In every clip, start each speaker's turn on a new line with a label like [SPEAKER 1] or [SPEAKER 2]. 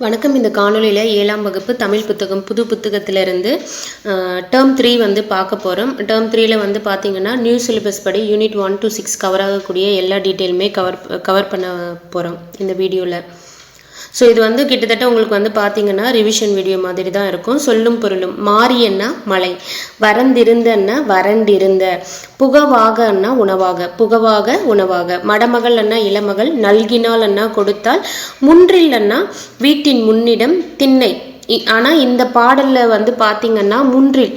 [SPEAKER 1] வணக்கம். இந்த காணொலியில் 7ஆம் வகுப்பு தமிழ் புத்தகம் புது புத்தகத்திலிருந்து டேர்ம் 3 வந்து பார்க்க போகிறோம். டேர்ம் 3ல் வந்து பார்த்திங்கன்னா நியூ சிலபஸ் படி யூனிட் 1 to 6 கவர் ஆகக்கூடிய எல்லா டீட்டெயிலுமே கவர் பண்ண போகிறோம் இந்த வீடியோவில். ஸோ இது வந்து கிட்டத்தட்ட உங்களுக்கு வந்து பார்த்திங்கன்னா ரிவிஷன் வீடியோ மாதிரி தான் இருக்கும். சொல்லும் பொருளும். மாறியன்னா மழை, வரந்திருந்தன்னா வறண்டிருந்த, புகவாக அண்ணா உணவாக, புகவாக உணவாக, மடமகள் அண்ணா இளமகள், நல்கினாள் அண்ணா கொடுத்தால், முன்றில் அண்ணா வீட்டின் முன்னிடம் திண்ணை. ஆனால் இந்த பாடலில் வந்து பார்த்திங்கன்னா முன்றில்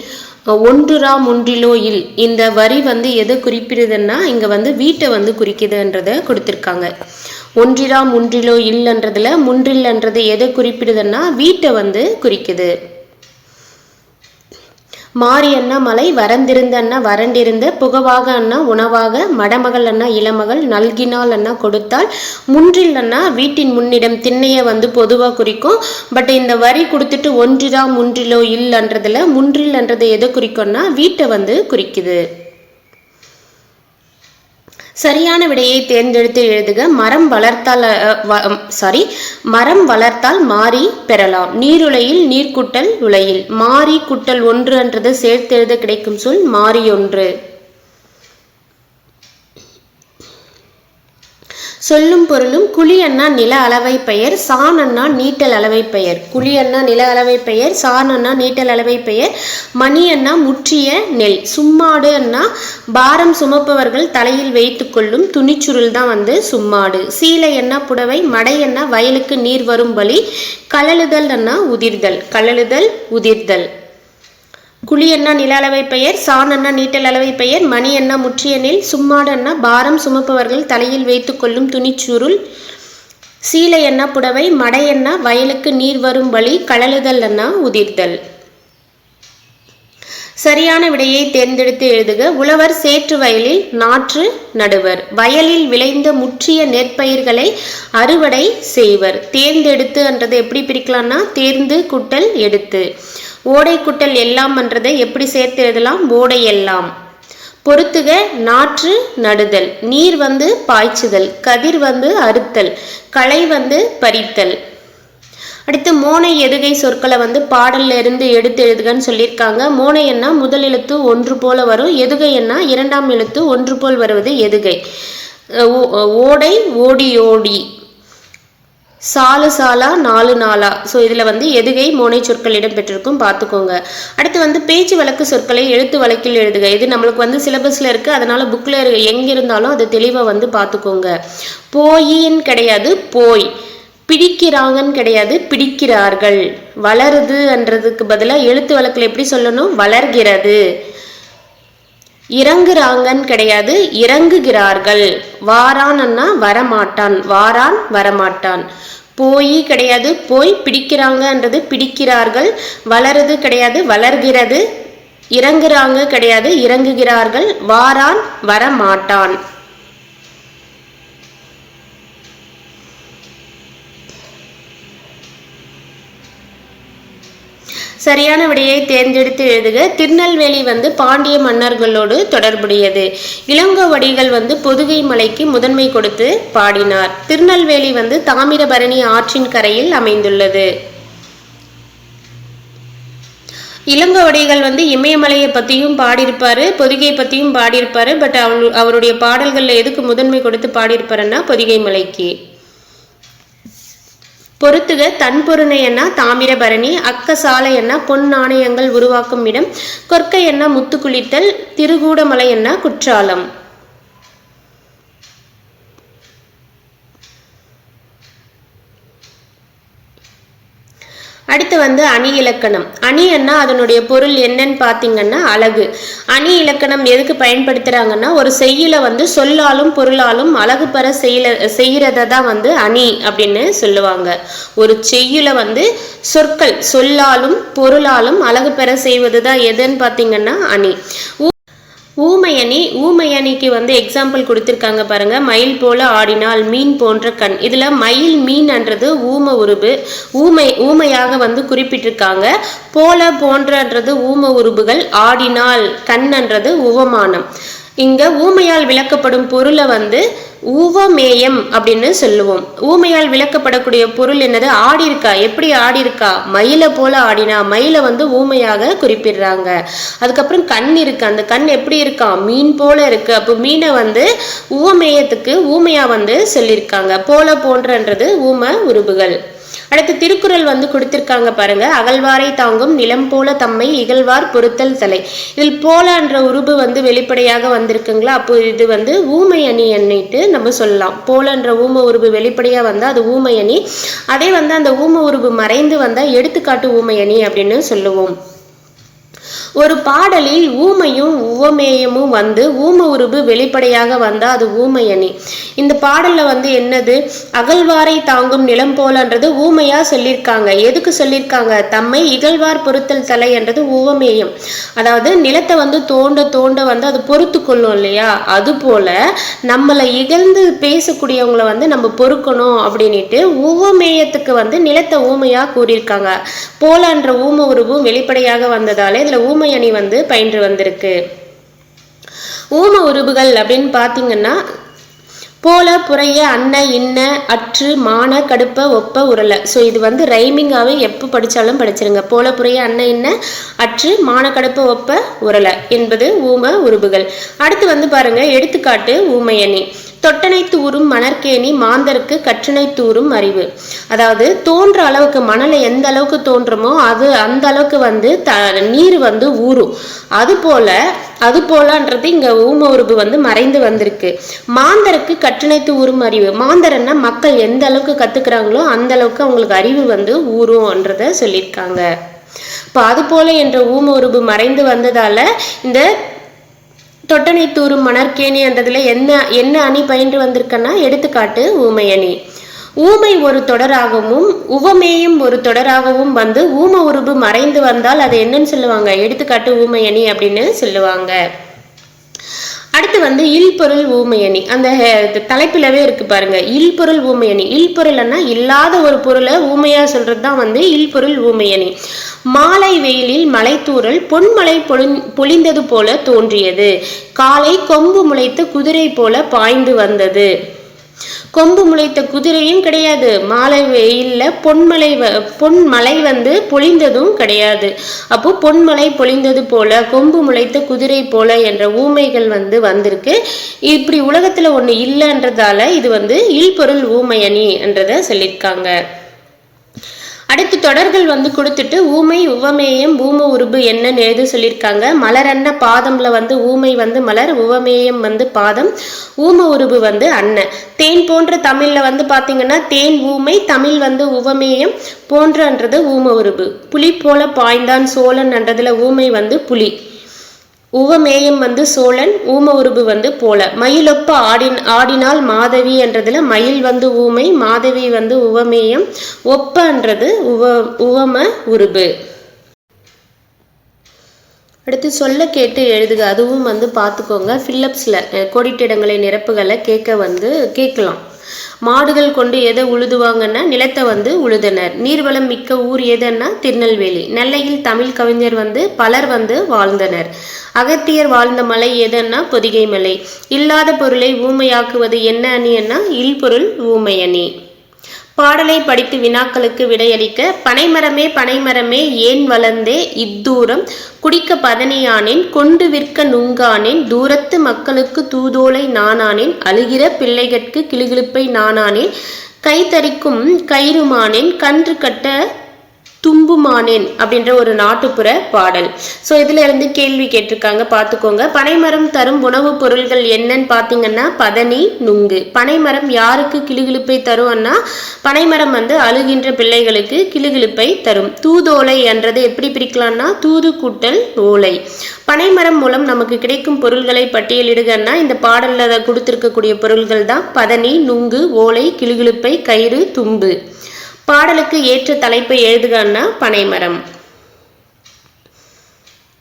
[SPEAKER 1] ஒன்றுரா முன்றிலோ இல் இந்த வரி வந்து எதை குறிப்பிடுதுன்னா இங்கே வந்து வீட்டை வந்து குறிக்குதுன்றதை கொடுத்துருக்காங்க. ஒன்றிரா முன்றிலோ இல்லைன்றதுல முன்றில்ன்றது எதை குறிப்பிடுதுன்னா வீட்டை வந்து குறிக்குது. மாறி அண்ணா மலை, வரந்திருந்த அண்ணா வறண்டிருந்த, புகவாக அண்ணா உணவாக, மடமகள் அண்ணா இளமகள், நல்கினாள் அண்ணா கொடுத்தால், முன்றில் அண்ணா வீட்டின் முன்னிடம் திண்ணையை வந்து பொதுவாக குறிக்கும். பட் இந்த வரி கொடுத்துட்டு ஒன்றிரா முன்றிலோ இல்லைன்றதுல முன்றில்ன்றது எதை குறிக்கும்னா வீட்டை வந்து குறிக்குது. சரியான விடையை தேர்ந்தெடுத்து எழுதுக. மரம் வளர்த்தால் மாறி பெறலாம். நீருலையில் நீர்க்குட்டல் உலையில். மாறி குட்டல் ஒன்று என்றது சேர்த்து எழுத கிடைக்கும் சொல் மாறி ஒன்று. சொல்லும் பொருளும். குழி அண்ணா நில அளவை பெயர், சான் அண்ணா நீட்டல் அளவை பெயர். குழி அண்ணா நில அளவை பெயர், சான் அண்ணா நீட்டல் அளவை பெயர். மணி அண்ணா முற்றிய நெல். சும்மாடு அண்ணா பாரம் சுமப்பவர்கள் தலையில் வைத்து கொள்ளும் துணிச்சுருள் தான் வந்து சும்மாடு. சீலை அண்ணா புடவை, மடை அண்ணா வயலுக்கு நீர் வரும் வழி. கழலுதல் அண்ணா உதிர்தல், கழலுதல் உதிர்தல். குழி அண்ணா நில அளவை பெயர், சான் அண்ணா நீட்டல் அளவை பெயர், மணி அண்ணா முற்றிய நெல், சும்மாடு அண்ணா பாரம் சுமப்பவர்கள் தலையில் வைத்து கொள்ளும் துணிச்சுருள், சீலை அண்ணா புடவை, மடை அண்ணா வயலுக்கு நீர் வரும் வழி, கழலுதல் அண்ணா உதிர்தல். சரியான விடையை தேர்ந்தெடுத்து எழுதுக. உழவர் சேற்று வயலில் நாற்று நடுவர். வயலில் விளைந்த முற்றிய நெற்பயிர்களை அறுவடை செய்வர். தேர்ந்தெடுத்து என்றதை எப்படி பிரிக்கலாம்னா தேர்ந்து குட்டல் எடுத்து. ஓடை குட்டல் எல்லாம் என்றதை எப்படி சேர்த்து எழுதலாம்? ஓடை எல்லாம். பொறுத்துக. நாற்று நடுதல், நீர் வந்து பாய்ச்சுதல், கதிர் வந்து அறுத்தல், களை வந்து பறித்தல். அடுத்து மோனை எதுகை சொற்களை வந்து பாடல்ல இருந்து எடுத்து எழுதுகன்னு சொல்லியிருக்காங்க. மோனை என்ன முதல் எழுத்து ஒன்று போல வரும், எதுகை என்ன இரண்டாம் எழுத்து ஒன்று போல் வருவது எதுகை. ஓடை ஓடி ஓடி, சாலு சாலா நாலு நாளா. ஸோ இதில் வந்து எதுகை மோனை சொற்கள் இடம்பெற்றிருக்கும் பார்த்துக்கோங்க. அடுத்து வந்து பேச்சு வழக்கு சொற்களை எழுத்து வழக்கில் எழுதுக. இது நம்மளுக்கு வந்து சிலபஸில் இருக்குது, அதனால் புக்கில் எங்கே இருந்தாலும் அதை தெளிவாக வந்து பார்த்துக்கோங்க. போயின்னு கிடையாது போய், பிடிக்கிறாங்கன்னு கிடையாது பிடிக்கிறார்கள். வளருது என்றதுக்கு பதிலாக எழுத்து வழக்கில் எப்படி சொல்லணும்? வளர்கிறது. இறங்குறாங்கன்னு கிடையாது இறங்குகிறார்கள். வாரான் அண்ணா வரமாட்டான், வாரான் வரமாட்டான். போய் கிடையாது போய், பிடிக்கிறாங்கன்றது பிடிக்கிறார்கள். வளருது கிடையாது வளர்கிறது. இறங்குறாங்க கிடையாது இறங்குகிறார்கள். வாரான் வரமாட்டான். சரியான விடையை தேர்ந்தெடுத்து எழுதுக. திருநெல்வேலி வந்து பாண்டிய மன்னர்களோடு தொடர்புடையது. இளங்கோவடிகள் வந்து பொதுகை மலைக்கு முதன்மை கொடுத்து பாடினார். திருநெல்வேலி வந்து தாமிரபரணி ஆற்றின் கரையில் அமைந்துள்ளது. இளங்கோவடிகள் வந்து இமயமலையை பற்றியும் பாடியிருப்பாரு, பொதிகை பற்றியும் பாடியிருப்பாரு. பட் அவருடைய பாடல்களில் எதுக்கு முதன்மை கொடுத்து பாடியிருப்பாருன்னா பொதிகை மலைக்கு. பொறுத்துக. தன்பொருணை என்ன தாமிரபரணி, அக்கசாலை என்ன பொன் நாணயங்கள் உருவாக்கும் இடம், கொற்கை என்ன முத்து குளித்தல், திருகூடமலை என்ன குற்றாலம். அடுத்து வந்து அணி இலக்கணம். அணி என்ன அதனுடைய பொருள் என்னன்னு பார்த்தீங்கன்னா அழகு. அணி இலக்கணம் எதுக்கு பயன்படுத்துறாங்கன்னா ஒரு செய்யுளை வந்து சொல்லாலும் பொருளாலும் அழகு பெற செய்யறத தான் வந்து அணி அப்படின்னு சொல்லுவாங்க. ஒரு செய்யுளை வந்து சொற்கள் சொல்லாலும் பொருளாலும் அழகு பெற செய்வது தான் எதுன்னு பார்த்தீங்கன்னா அணி. ஊமையணி. ஊமையணிக்கு வந்து எக்ஸாம்பிள் கொடுத்துருக்காங்க பாருங்க. மயில் போல ஆடினால், மீன் போன்ற கண். இதுல மயில் மீன் என்றது ஊம உருபு, ஊமையாக வந்து குறிப்பிட்டிருக்காங்க. போல போன்றன்றது ஊம உருபுகள், ஆடினால் கண் என்றது உவமானம். இங்க ஊமையால் விளக்கப்படும் பொருளை வந்து உவமேயம் அப்படின்னு சொல்லுவோம். ஊமையால் விளக்கப்படக்கூடிய பொருள் என்னது? ஆடி இருக்கா. எப்படி ஆடி இருக்கா? மயில போல ஆடினா. மயில வந்து ஊமையாக குறிப்பிடுறாங்க. அதுக்கப்புறம் கண் இருக்கு. அந்த கண் எப்படி இருக்கா? மீன் போல இருக்கு. அப்போ மீனை வந்து உவமேயத்துக்கு ஊமையா வந்து சொல்லியிருக்காங்க. போல போன்றன்றது ஊம உருபுகள். அடுத்து திருக்குறள் வந்து கொடுத்திருக்காங்க பாருங்க. அகழ்வாரை தாங்கும் நிலம் போல தம்மை இகழ்வார் பொறுத்தல் தலை. இதில் போலன்ற உருபு வந்து வெளிப்படையாக வந்திருக்குங்களா. அப்போ இது வந்து ஊமை அணி எண்ணிட்டு நம்ம சொல்லலாம். போலன்ற ஊம உருபு வெளிப்படையா வந்தா அது ஊமை அணி. அதே வந்து அந்த ஊம உருபு மறைந்து வந்தா எடுத்துக்காட்டு ஊமை அணி அப்படின்னு சொல்லுவோம். ஒரு பாடலில் ஊமையும் உவமேயமும் வந்து ஊம உருபு வெளிப்படையாக வந்தா அது ஊமை அணி. இந்த பாடல்ல வந்து என்னது? அகழ்வாரை தாங்கும் நிலம் போலன்றது ஊமையா சொல்லியிருக்காங்க. எதுக்கு சொல்லியிருக்காங்க? தம்மை இகழ்வார் பொறுத்தல் தலை என்றது உவமேயம். அதாவது நிலத்தை வந்து தோண்ட தோண்ட வந்து அது பொறுத்து கொள்ளும் இல்லையா. அது போல நம்மளை இகழ்ந்து பேசக்கூடியவங்களை வந்து நம்ம பொறுக்கணும் அப்படின்ட்டு உவமேயத்துக்கு வந்து நிலத்தை ஊமையா கூறியிருக்காங்க. போலன்ற ஊம உருவும் வெளிப்படையாக வந்ததாலே இதுல ஊமை அணி வந்து பயின்று வந்திருக்கு. ஊம உருபுகள் அப்படின்னு பாத்தீங்கன்னா போல, புறைய, அன்ன, இன்ன, அற்று, மான, கடுப்ப, ஒப்ப, உரல. ஸோ இது வந்து ரைமிங்காகவே எப்போ படித்தாலும் படிச்சிருங்க. போல, புறைய, அன்ன, இன்ன, அற்று, மான, கடுப்ப, ஒப்ப, உரல என்பது ஊம உருபுகள். அடுத்து வந்து பாருங்க எடுத்துக்காட்டு ஊமையணி. தொட்டனை தூரும் மணற்கேணி மாந்தருக்கு கற்றனை தூரும் அறிவு. அதாவது தோன்ற அளவுக்கு மணலை எந்த அளவுக்கு தோன்றமோ அது அந்த அளவுக்கு வந்து நீர் வந்து ஊறும். அது போலன்றது இங்க ஊம உருபு வந்து மறைந்து வந்திருக்கு. மாந்தருக்கு கற்றனைத்து ஊரும் அறிவு. மாந்தரன்னா மக்கள் எந்த அளவுக்கு கத்துக்கிறாங்களோ அந்த அளவுக்கு அவங்களுக்கு அறிவு வந்து ஊறும்ன்றத சொல்லியிருக்காங்க. இப்போ அது போல என்ற ஊம உருபு மறைந்து வந்ததால இந்த தொட்டனை தூரும் மணற்கேணி என்றதுல என்ன அணி பயின்று வந்திருக்குன்னா எடுத்துக்காட்டு ஊமை அணி. ஊமை ஒரு தொடராகவும் உவமேயும் ஒரு தொடராகவும் வந்து ஊம உருபு மறைந்து வந்தால் அது என்னன்னு சொல்லுவாங்க? எடுத்துக்காட்டு ஊமை அணி அப்படின்னு சொல்லுவாங்க. அடுத்து வந்து இல்பொருள் ஊமையணி. அந்த தலைப்பிலவே இருக்கு பாருங்க. இல்பொருள் ஊமையணி. இல்பொருள்னா இல்லாத ஒரு பொருளை ஊமையா சொல்றதுதான் வந்து இல்பொருள் ஊமையணி. மாலை வெயிலில் மலைத்தூறல் பொன்மலை பொழிந்தது போல தோன்றியது. காலை கொம்பு முளைத்த குதிரை போல பாய்ந்து வந்தது. கொம்பு முளைத்த குதிரையும் கிடையாது. மாலை வெயில்ல பொன்மலை வந்து பொழிந்ததும் கிடையாது. அப்போ பொன்மலை பொழிந்தது போல, கொம்பு முளைத்த குதிரை போல என்ற ஊமைகள் வந்து வந்திருக்கு. இப்படி உலகத்துல ஒண்ணு இல்லைன்றதால இது வந்து இல்பொருள் ஊமையணி என்றத சொல்லியிருக்காங்க. அடுத்து தொடர்கள் வந்து கொடுத்துட்டு ஊமை உவமேயம் ஊம உருபு என்னன்னு எழுத சொல்லியிருக்காங்க. மலரன்ன பாதம்ல வந்து ஊமை வந்து மலர், உவமேயம் வந்து பாதம், ஊம உருபு வந்து அன்ன. தேன் போன்ற தமிழ்ல வந்து பாத்தீங்கன்னா தேன் ஊமை, தமிழ் வந்து உவமேயம் போன்றன்றது ஊம உருபு. புலி போல பாய்ந்தான் சோழன் என்றதுல ஊமை வந்து புலி, உவமேயம் வந்து சோழன், ஊம உருபு வந்து போல. மயிலொப்ப ஆடினால் மாதவி என்றதுல மயில் வந்து ஊமை, மாதவி வந்து உவமேயம், ஒப்பன்றது உவம உருபு. அடுத்து சொல்ல கேட்டு எழுதுக. அதுவும் வந்து பார்த்துக்கோங்க. ஃபில்லப்ஸில் கோடிட்டிடங்களை நிரப்புகளை கேட்கலாம். மாடுகள் கொண்டு எதை உழுதுவாங்கன்னா நிலத்தை வந்து உழுதனர். நீர்வளம் மிக்க ஊர் எதுன்னா திருநெல்வேலி. நெல்லையில் தமிழ் கவிஞர் வந்து பலர் வந்து வாழ்ந்தனர். அகத்தியர் வாழ்ந்த மலை எதுன்னா பொதிகை மலை. இல்லாத பொருளை ஊமையாக்குவது என்ன அணின்னா இல்பொருள் ஊமையணி. பாடலை படித்து வினாக்களுக்கு விடையளிக்க. பனைமரமே பனைமரமே ஏன் வளர்ந்தே இத்தூரம், குடிக்க பதனியானேன் கொண்டு விற்க நுங்கானேன், தூரத்து மக்களுக்கு தூதோலை நானானேன், அழுகிற பிள்ளைகட்கு கிளுகிழுப்பை நானானேன், கைத்தறிக்கும் கயிறுமானேன், கன்று கட்ட தும்புமானேன் அப்படின்ற ஒரு நாட்டுப்புற பாடல். ஸோ இதுல இருந்து கேள்வி கேட்டிருக்காங்க, பார்த்துக்கோங்க. பனைமரம் தரும் உணவுப் பொருள்கள் என்னன்னு பார்த்தீங்கன்னா பதனி, நுங்கு. பனைமரம் யாருக்கு கிளுகிழுப்பை தரும்னா பனைமரம் வந்து அழுகின்ற பிள்ளைகளுக்கு கிளுகிழுப்பை தரும். தூதோலை என்றது எப்படி பிரிக்கலாம்னா தூது கூட்டல் ஓலை. பனைமரம் மூலம் நமக்கு கிடைக்கும் பொருள்களை பட்டியலிடுகன்னா இந்த பாடல்ல கொடுத்திருக்கக்கூடிய பொருள்கள் தான் பதனி, நுங்கு, ஓலை, கிளுகிழுப்பை, கயிறு, தும்பு. பாடலுக்கு ஏற்ற தலைப்பை எழுதுகன்னா பனைமரம்.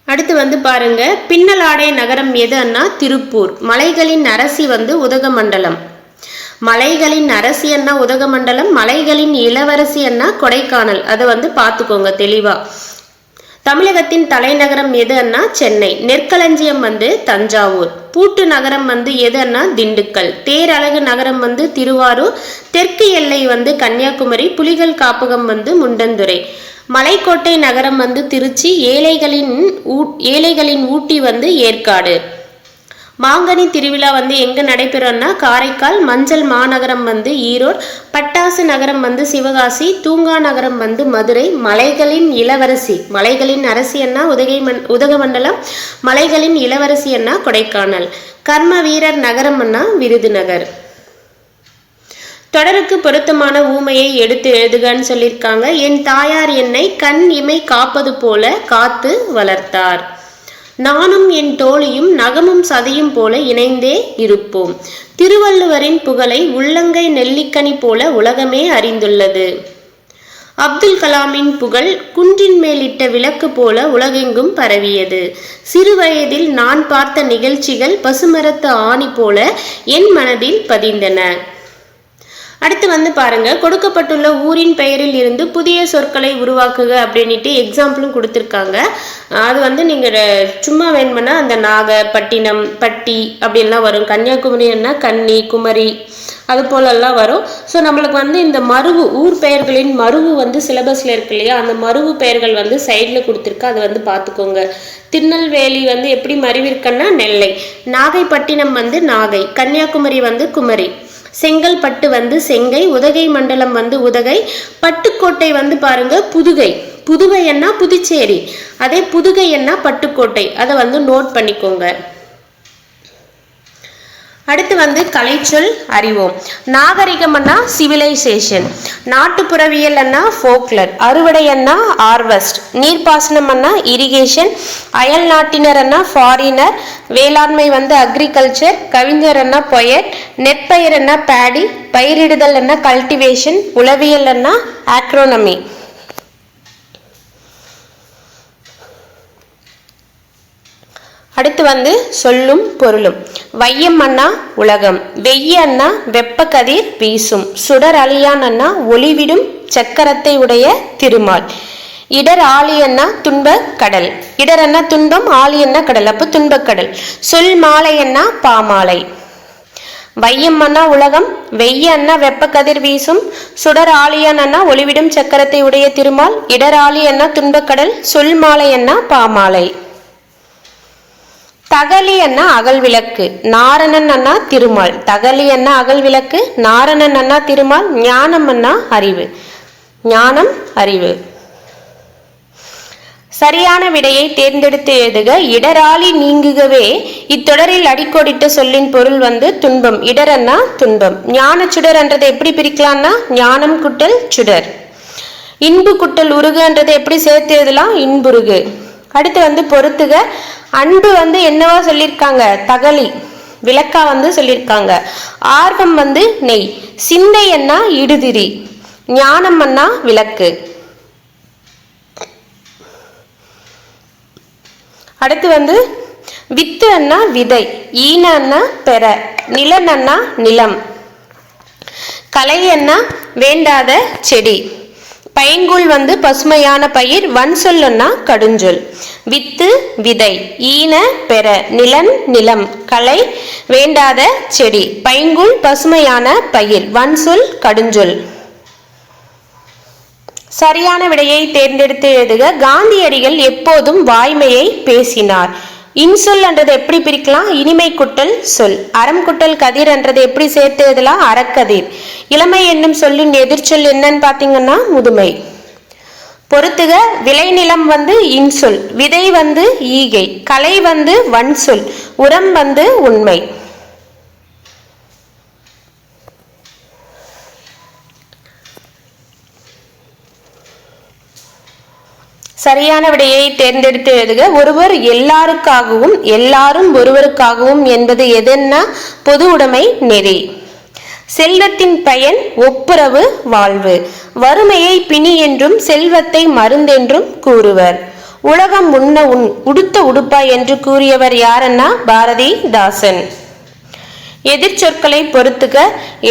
[SPEAKER 1] அடுத்து வந்து பாருங்க, பின்னலாடை நகரம் எதுன்னா திருப்பூர். மலைகளின் அரசி வந்து உதகமண்டலம். மலைகளின் அரசி என்ன உதகமண்டலம், மலைகளின் இளவரசி என்ன கொடைக்கானல். அதை வந்து பார்த்துக்கோங்க தெளிவா. தமிழகத்தின் தலைநகரம் எதுன்னா சென்னை. நெற்களஞ்சியம் வந்து தஞ்சாவூர். பூட்டு நகரம் வந்து எதுன்னா திண்டுக்கல். தேரழகு நகரம் வந்து திருவாரூர். தெற்கு எல்லை வந்து கன்னியாகுமரி. புலிகள் காப்பகம் வந்து முண்டந்துறை. மலைக்கோட்டை நகரம் வந்து திருச்சி. ஏழைகளின் ஊட்டி வந்து ஏற்காடு. மாங்கனி திருவிழா வந்து எங்க நடைபெறும்னா காரைக்கால். மஞ்சள் மாநகரம் வந்து ஈரோடு. பட்டாசு நகரம் வந்து சிவகாசி. தூங்கா நகரம் வந்து மதுரை. மலைகளின் இளவரசி, மலைகளின் அரசி என்ன உதகமண்டலம். மலைகளின் இளவரசி என்ன கொடைக்கானல். கர்ம வீரர் நகரம் என்ன விருதுநகர். தொடருக்கு பொருத்தமான ஊமையை எடுத்து எழுதுகன்னு சொல்லியிருக்காங்க. என் தாயார் என்னை கண் இமை காப்பது போல காத்து வளர்த்தார். நானும் என் தோழியும் நகமும் சதையும் போல இணைந்தே இருப்போம். திருவள்ளுவரின் புகழை உள்ளங்கை நெல்லிக்கனி போல உலகமே அறிந்துள்ளது. அப்துல் கலாமின் புகழ் குன்றின் மேலிட்ட விளக்கு போல உலகெங்கும் பரவியது. சிறுவயதில் நான் பார்த்த நிகழ்ச்சிகள் பசுமரத்து ஆணி போல என் மனதில் பதிந்தன. அடுத்து வந்து பாருங்க, கொடுக்கப்பட்டுள்ள ஊரின் பெயரில் இருந்து புதிய சொற்களை உருவாக்குக அப்படின்ட்டு எக்ஸாம்பிளும் கொடுத்துருக்காங்க. அது வந்து நீங்கள் சும்மா வேணும்னா அந்த நாக, பட்டினம், பட்டி அப்படின்லாம் வரும். கன்னியாகுமரின்னா கன்னி, குமரி, அது போலெல்லாம் வரும். ஸோ நம்மளுக்கு வந்து இந்த மருவு, ஊர் பெயர்களின் மருவு வந்து சிலபஸில் இருக்கு இல்லையா, அந்த மருவு பெயர்கள் வந்து சைடில் கொடுத்துருக்கு, அதை வந்து பார்த்துக்கோங்க. திருநெல்வேலி வந்து எப்படி மருவிருக்குன்னா நெல்லை. நாகைப்பட்டினம் வந்து நாகை. கன்னியாகுமரி வந்து குமரி. செங்கல்பட்டு வந்து செங்கை. உதகை மண்டலம் வந்து உதகை. பட்டுக்கோட்டை வந்து பாருங்க புதுகை. புதுவை என்ன புதுச்சேரி. அதே புதுகை என்ன பட்டுக்கோட்டை. அதை வந்து நோட் பண்ணிக்கோங்க. அடுத்து வந்து கலைச்சொல் அறிவோம். நாகரிகம்னா சிவிலைசேஷன். நாட்டுப்புறவியல் அண்ணா ஃபோக்லர். அறுவடை அண்ணா ஹார்வெஸ்ட். நீர்ப்பாசனம் அண்ணா இரிகேஷன். அயல் நாட்டினர் அண்ணா ஃபாரினர். வேளாண்மை வந்து அக்ரிகல்ச்சர். கவிஞர் அண்ணா பொயட். நெற்பயிர் அண்ணா பேடி. பயிரிடுதல் அண்ணா கல்டிவேஷன். உளவியல் அண்ணா ஆக்ரோனமி. அடுத்து வந்து சொல்லும் பொருளும். வையம் அண்ணா உலகம். வெய்ய அண்ணா வெப்ப கதிர் வீசும். சுடர் அழியான் அண்ணா ஒளிவிடும் சக்கரத்தை உடைய திருமால். இடர் ஆழி அண்ணா துன்ப கடல். இடர் அண்ணா துன்பம், ஆழி அண்ணா கடல், அப்போ துன்பக்கடல். சொல் மாலை அண்ணா பாமாலை. வையம் அண்ணா உலகம். வெய்ய அண்ணா வெப்ப கதிர் வீசும். சுடர் ஆழியான் அண்ணா ஒளிவிடும் சக்கரத்தை உடைய திருமால். இடர் ஆழி அண்ணா துன்பக்கடல். சொல் மாலை அண்ணா பாமாலை. தகலி அண்ணா அகல் விளக்கு. நாரணன் அண்ணா திருமால். தகலி அண்ணா அகல் விளக்கு. நாரணன் அண்ணா திருமால். ஞானம் அண்ணா அறிவு. ஞானம் அறிவு. சரியான விடையை தேர்ந்தெடுத்து எழுதுக. இடராளி நீங்குகவே இத்தொடரில் அடிக்கோடிட்ட சொல்லின் பொருள் வந்து துன்பம். இடரன்னா துன்பம். ஞான சுடர் என்றதை எப்படி பிரிக்கலாம்னா ஞானம் குட்டல் சுடர். இன்பு குட்டல் உருகுன்றதை எப்படி சேர்த்து எழுதலாம்? இன்புருகு. அடுத்து வந்து பொறுத்துக. அன்பு வந்து என்னவா சொல்லியிருக்காங்க? தகலி விளக்கா வந்து சொல்லியிருக்காங்க. ஆர்வம் வந்து நெய். சிந்தை என்ன இடுதிரி. ஞானம் அண்ணா விளக்கு. அடுத்து வந்து வித்து அண்ணா விதை. ஈன அண்ணா பெற. நிலன் அண்ணா நிலம். கலை அண்ணா வேண்டாத செடி. பைங்கூழ் வந்து பசுமையான பயிர். வன் சொல்லுன்னா கடுஞ்சொல். வித்து விதை. ஈன பெற. நிலன் நிலம். கலை வேண்டாத செடி. பைங்கூழ் பசுமையான பயிர். வன் சொல் கடுஞ்சொல். சரியான விடையை தேர்ந்தெடுத்து எழுதுக. காந்தியடிகள் எப்போதும் வாய்மையை பேசினார். இன்சொல் என்றது எப்படி பிரிக்கலாம்? இனிமை குட்டல் சொல். அறம் குட்டல் கதிர் என்றது எப்படி சேர்த்து எழுதலாம்? அறக்கதிர். இளமை என்னும் சொல்லின் எதிர்ச்சொல் என்னன்னு பாத்தீங்கன்னா முதுமை. பொறுத்துக. விளைநிலம் வந்து இன்சொல். விதை வந்து ஈகை. கலை வந்து வன் சொல். உரம் வந்து உண்மை. சரியான விடையை தேர்ந்தெடுத்து எழுதுக. ஒருவர் எல்லாருக்காகவும் எல்லாரும் ஒருவருக்காகவும் என்பது எதுன்னா பொது உடைமை நெறி. செல்வத்தின் பயன் ஒப்புரவு வாழ்வு. வறுமையை பிணி என்றும் செல்வத்தை மருந்தென்றும் கூறுவர். உலகம் உண்ண உடுத்த உடுப்பாய் என்று கூறியவர் யாருன்னா பாரதிதாசன். எதிர்ச்சொற்களை பொறுத்துக.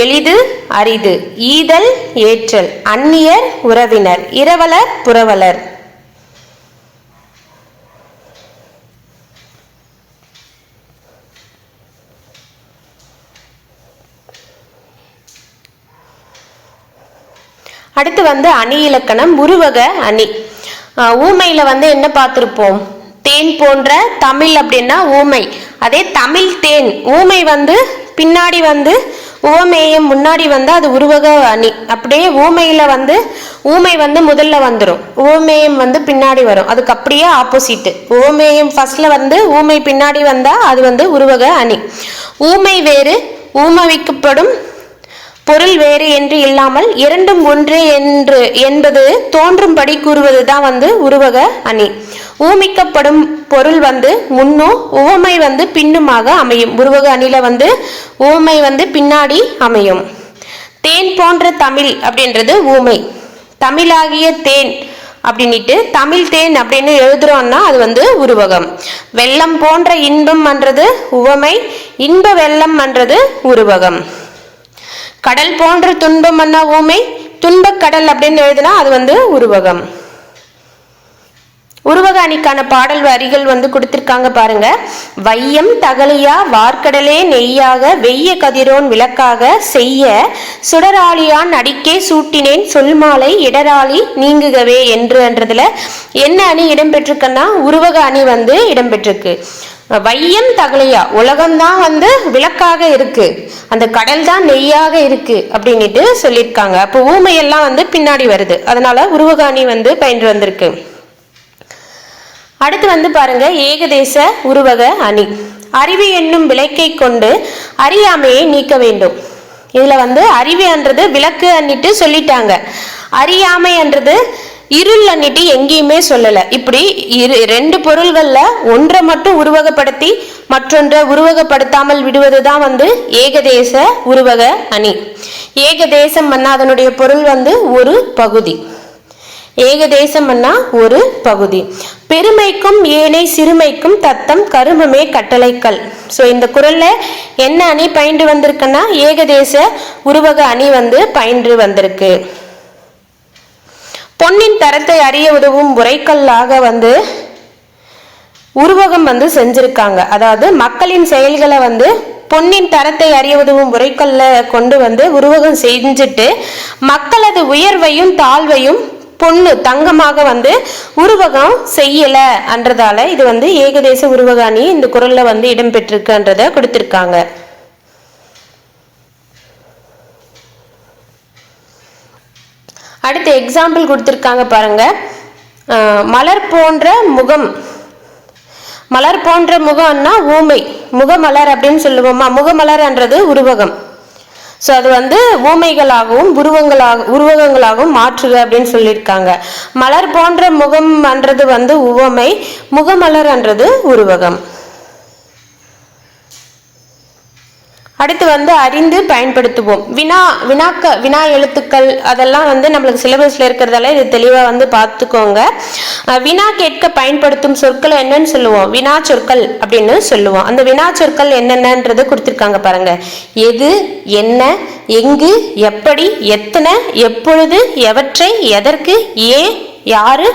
[SPEAKER 1] எளிது அரிது. ஈதல் ஏற்றல். அந்நியர் உறவினர். இரவலர் புரவலர். அடுத்து வந்து அணி இலக்கணம் உருவக அணி. ஊமையில வந்து என்ன பார்த்திருப்போம், தேன் போன்ற தமிழ் அப்படின்னா ஊமை. அதே தமிழ் தேன், ஊமை வந்து பின்னாடி வந்து உவமேயம் முன்னாடி வந்து அது உருவக அணி. அப்படியே ஊமையில வந்து ஊமை வந்து முதல்ல வந்துடும், உவமேயம் வந்து பின்னாடி வரும். அதுக்கு அப்படியே ஆப்போசிட், உவமேயம் ஃபர்ஸ்ட்ல வந்து ஊமை பின்னாடி வந்தா அது வந்து உருவக அணி. ஊமை வேறு, ஊமவிக்கப்படும் பொருள் வேறு என்று இல்லாமல் இரண்டும் ஒன்றே என்று என்பது தோன்றும்படி கூறுவது தான் வந்து உருவக அணி. ஊமிக்கப்படும் பொருள் வந்து முன்னும் உவமை வந்து பின்னுமாக அமையும். உருவக அணில வந்து ஊமை வந்து பின்னாடி அமையும். தேன் போன்ற தமிழ் அப்படின்றது ஊமை. தமிழாகிய தேன் அப்படின்ட்டு தமிழ் தேன் அப்படின்னு எழுதுறோம்னா அது வந்து உருவகம். வெள்ளம் போன்ற இன்பம் என்றது உவமை, இன்ப வெள்ளம் என்றது உருவகம். கடல் போன்ற துன்பம் அண்ணா ஊமை, துன்பக் கடல் அப்படின்னு எழுதுனா அது வந்து உருவகம். உருவக அணிக்கான பாடல் வரிகள் வந்து கொடுத்திருக்காங்க பாருங்க. வையம் தகலியா வார்க்கடலே நெய்யாக வெய்ய கதிரோன் விளக்காக செய்ய சுடராளியான் அடிக்கே சூட்டினேன் சொல்மாலை இடராளி நீங்குகவே என்றதுல என்ன அணி இடம்பெற்றிருக்குன்னா உருவக அணி வந்து இடம்பெற்றிருக்கு. வையம் தகலியா, உலகம்தான் வந்து விளக்காக இருக்கு, அந்த கடல் தான் நெய்யாக இருக்கு அப்படின்ட்டு சொல்லியிருக்காங்க. அப்போ ஊமையெல்லாம் வந்து பின்னாடி வருது, அதனால உருவக அணி வந்து பயின்று வந்திருக்கு. அடுத்து வந்து பாருங்க ஏகதேச உருவக அணி. அறிவு என்னும் விளக்கை கொண்டு அறியாமையை நீக்க வேண்டும். இதுல வந்து அறிவு என்றது விளக்கு அன்னிட்டு சொல்லிட்டாங்க, அறியாமை என்றது இருள் அன்னிட்டு எங்கேயுமே சொல்லல. இப்படி ரெண்டு பொருள்கள்ல ஒன்றை மட்டும் உருவகப்படுத்தி மற்றொன்றை உருவகப்படுத்தாமல் விடுவதுதான் வந்து ஏகதேச உருவக அணி. ஏகதேசம் அண்ணா அதனுடைய பொருள் வந்து ஒரு பகுதி. ஏகதேசம் அண்ணா ஒரு பகுதி. பெருமைக்கும் ஏனை சிறுமைக்கும் தத்தம் கருமமே கட்டளைக்கல். ஸோ இந்த குறள்ல என்ன அணி பயின்று வந்திருக்குன்னா ஏகதேச உருவக அணி வந்து பயின்று வந்திருக்கு. பொன்னின் தரத்தை அறிய உதவும் உரைக்கல்லாக வந்து உருவகம் வந்து செஞ்சிருக்காங்க. அதாவது மக்களின் செயல்களை வந்து பொன்னின் தரத்தை அறிய உதவும் உரைக்கல்ல கொண்டு வந்து உருவகம் செஞ்சுட்டு மக்களது உயர்வையும் தாழ்வையும் பொண்ணு தங்கமாக வந்து உருவகம் செய்யல என்றதால இது வந்து ஏகதேச உருவக அணி இந்த குறள்ல வந்து இடம்பெற்றிருக்குன்றத கொடுத்திருக்காங்க. அடுத்து எக்ஸாம்பிள் கொடுத்திருக்காங்க பாருங்க. மலர் போன்ற முகம், மலர் போன்ற முகம்னா ஊமை, முகமலர் அப்படின்னு சொல்லுவோமா, முகமலர் என்றது உருவகம். ஸோ அது வந்து ஊமைகளாகவும் உருவகங்களாகவும் மாற்றுக அப்படின்னு சொல்லியிருக்காங்க. மலர் போன்ற முகம் என்றது வந்து உவமை, முகமலர் என்றது உருவகம். அடுத்து வந்து அறிந்து பயன்படுத்துவோம். வினா எழுத்துக்கள் அதெல்லாம் வந்து நம்மளுக்கு சிலபஸ்ல இருக்கிறதால இது தெளிவா வந்து பார்த்துக்கோங்க. வினா கேட்க பயன்படுத்தும் சொற்களை என்னன்னு சொல்லுவோம், வினா சொற்கள் அப்படின்னு சொல்லுவோம். அந்த வினா சொற்கள் என்னென்னன்றது கொடுத்திருக்காங்க பாருங்க. எது, என்ன, எங்கு, எப்படி, எத்தனை, எப்பொழுது, எவற்றை, எதற்கு, ஏன், யாரு,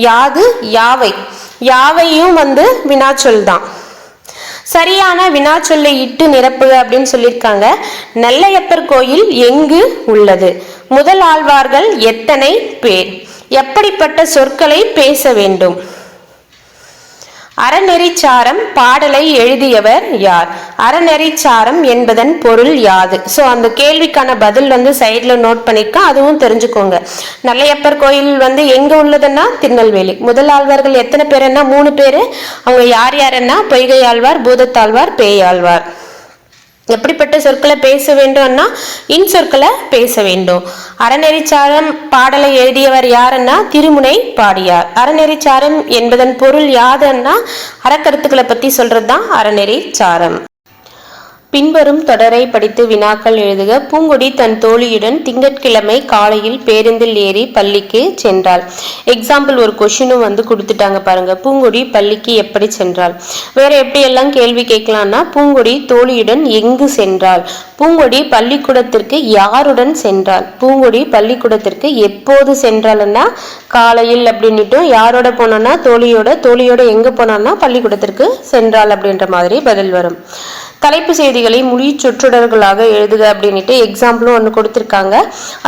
[SPEAKER 1] யாது, யாவை, யாவையும் வந்து வினாச்சொல் தான். சரியான வினாச்சொல்லை இட்டு நிரப்புக அப்படின்னு சொல்லியிருக்காங்க. நெல்லையப்பர் கோயில் எங்கு உள்ளது? முதல் ஆழ்வார்கள் எத்தனை பேர்? எப்படிப்பட்ட சொற்களை பேச வேண்டும்? அறநெறிச்சாரம் பாடலை எழுதியவர் யார்? அறநெறிச்சாரம் என்பதன் பொருள் யாது? ஸோ அந்த கேள்விக்கான பதில் வந்து சைட்ல நோட் பண்ணிருக்கேன், அதுவும் தெரிஞ்சுக்கோங்க. நெல்லையப்பர் கோயில் வந்து எங்க உள்ளதுன்னா திருநெல்வேலி. முதல் ஆழ்வார்கள் எத்தனை பேருன்னா 3 பேரு. அவங்க யார் யாருன்னா பொய்கை ஆழ்வார், பூதத்தாழ்வார், பேயாழ்வார். எப்படிப்பட்ட சொற்களை பேச வேண்டும்னா இன்சொற்களை பேச வேண்டும். அறநெறிச்சாரம் பாடலை எழுதியவர் யாருன்னா திருமுனை பாடியார். அறநெறிச்சாரம் என்பதன் பொருள் யாதுன்னா அறக்கருத்துக்களை பத்தி சொல்றதுதான் அறநெறிச்சாரம். பின்வரும் தொடரை படித்து வினாக்கள் எழுதுக. பூங்கொடி தன் தோழியுடன் திங்கட்கிழமை காலையில் பேருந்தில் ஏறி பள்ளிக்கு சென்றாள். எக்ஸாம்பிள் ஒரு கொஸ்டினும் வந்து கொடுத்துட்டாங்க பாருங்க. பூங்கொடி பள்ளிக்கு எப்படி சென்றாள்? வேற எப்படி எல்லாம் கேள்வி கேட்கலாம்னா பூங்கொடி தோழியுடன் எங்கு சென்றாள்? பூங்கொடி பள்ளிக்கூடத்திற்கு யாருடன் சென்றாள்? பூங்கொடி பள்ளிக்கூடத்திற்கு எப்போது சென்றாள்னா காலையில் அப்படின்னுட்டும், யாரோட போனோம்னா தோழியோட, தோழியோட எங்க போனான்னா பள்ளிக்கூடத்திற்கு சென்றாள் அப்படின்ற மாதிரி பதில் வரும். தலைப்பு செய்திகளை மொழி சொற்றொடர்களாக எழுதுக அப்படின்ட்டு எக்ஸாம்பிளும் ஒன்று கொடுத்துருக்காங்க.